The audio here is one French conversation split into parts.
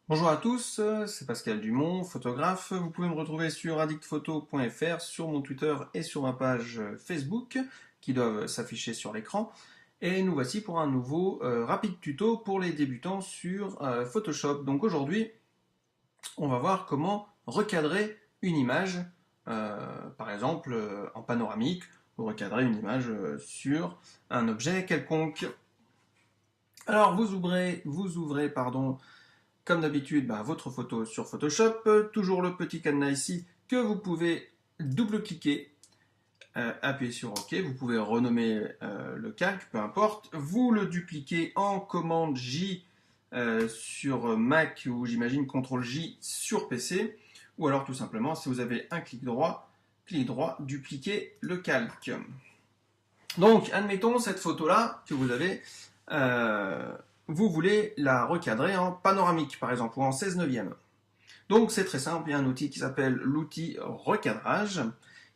Bonjour à tous, c'est Pascal Dumont, photographe. Vous pouvez me retrouver sur addictphoto.fr, sur mon Twitter et sur ma page Facebook qui doivent s'afficher sur l'écran. Et nous voici pour un nouveau rapide tuto pour les débutants sur Photoshop. Donc aujourd'hui, on va voir comment recadrer une image, par exemple en panoramique, ou recadrer une image sur un objet quelconque. Alors vous ouvrez comme d'habitude, votre photo sur Photoshop, toujours le petit cadenas ici que vous pouvez double-cliquer, appuyer sur OK, vous pouvez renommer le calque, peu importe, vous le dupliquez en commande J sur Mac ou j'imagine CTRL J sur PC, ou alors tout simplement si vous avez un clic droit, dupliquer le calque. Donc admettons cette photo-là que vous avez, vous voulez la recadrer en panoramique par exemple ou en 16/9. Donc c'est très simple, il y a un outil qui s'appelle l'outil recadrage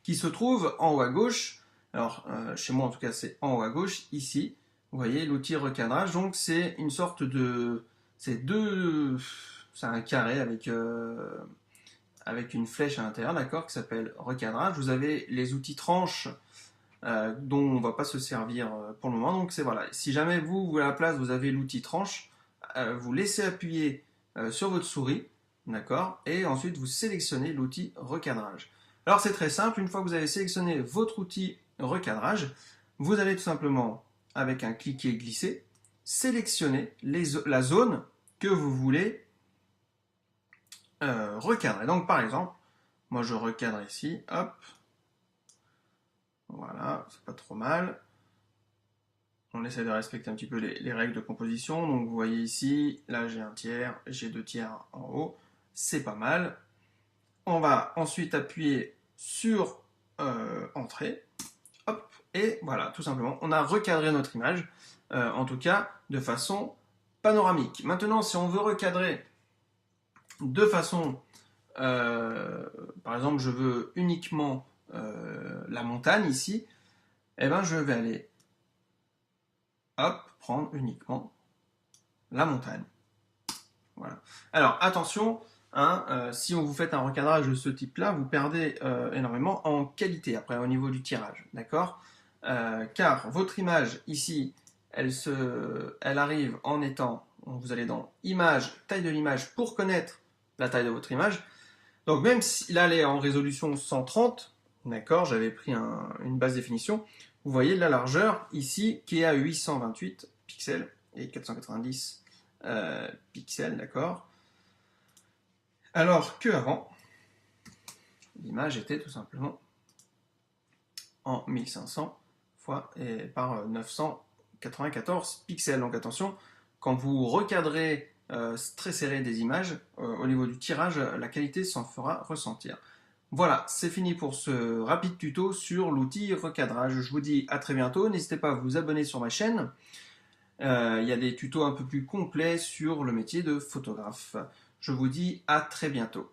qui se trouve en haut à gauche. Alors chez moi en tout cas c'est en haut à gauche ici. Vous voyez l'outil recadrage, donc c'est une sorte de... C'est un carré avec une flèche à l'intérieur, d'accord, qui s'appelle recadrage. Vous avez les outils tranches dont on ne va pas se servir pour le moment. Donc c'est voilà, si jamais vous à la place vous avez l'outil tranche, vous laissez appuyer sur votre souris, d'accord, et ensuite vous sélectionnez l'outil recadrage. Alors c'est très simple, une fois que vous avez sélectionné votre outil recadrage, vous allez tout simplement avec un cliquer glisser sélectionner la zone que vous voulez recadrer. Donc par exemple, moi je recadre ici, hop. Voilà, c'est pas trop mal. On essaie de respecter un petit peu les règles de composition. Donc vous voyez ici, là j'ai un tiers, j'ai 2 tiers en haut. C'est pas mal. On va ensuite appuyer sur Entrée. Hop, et voilà, tout simplement, on a recadré notre image, en tout cas de façon panoramique. Maintenant, si on veut recadrer de façon, par exemple, je veux uniquement la montagne ici, eh ben, je vais aller, hop, prendre uniquement la montagne. Voilà. Alors, attention, hein, si vous faites un recadrage de ce type-là, vous perdez énormément en qualité, après, au niveau du tirage, d'accord car votre image, ici, elle arrive en étant, vous allez dans Image, taille de l'image, pour connaître la taille de votre image. Donc, même si là, elle est en résolution 130, d'accord, j'avais pris une basse définition, vous voyez la largeur ici qui est à 828 pixels et 490 pixels, d'accord. Alors que avant, l'image était tout simplement en 1500 par 994 pixels. Donc attention, quand vous recadrez très serré des images, au niveau du tirage, la qualité s'en fera ressentir. Voilà, c'est fini pour ce rapide tuto sur l'outil recadrage. Je vous dis à très bientôt. N'hésitez pas à vous abonner sur ma chaîne. Il y a des tutos un peu plus complets sur le métier de photographe. Je vous dis à très bientôt.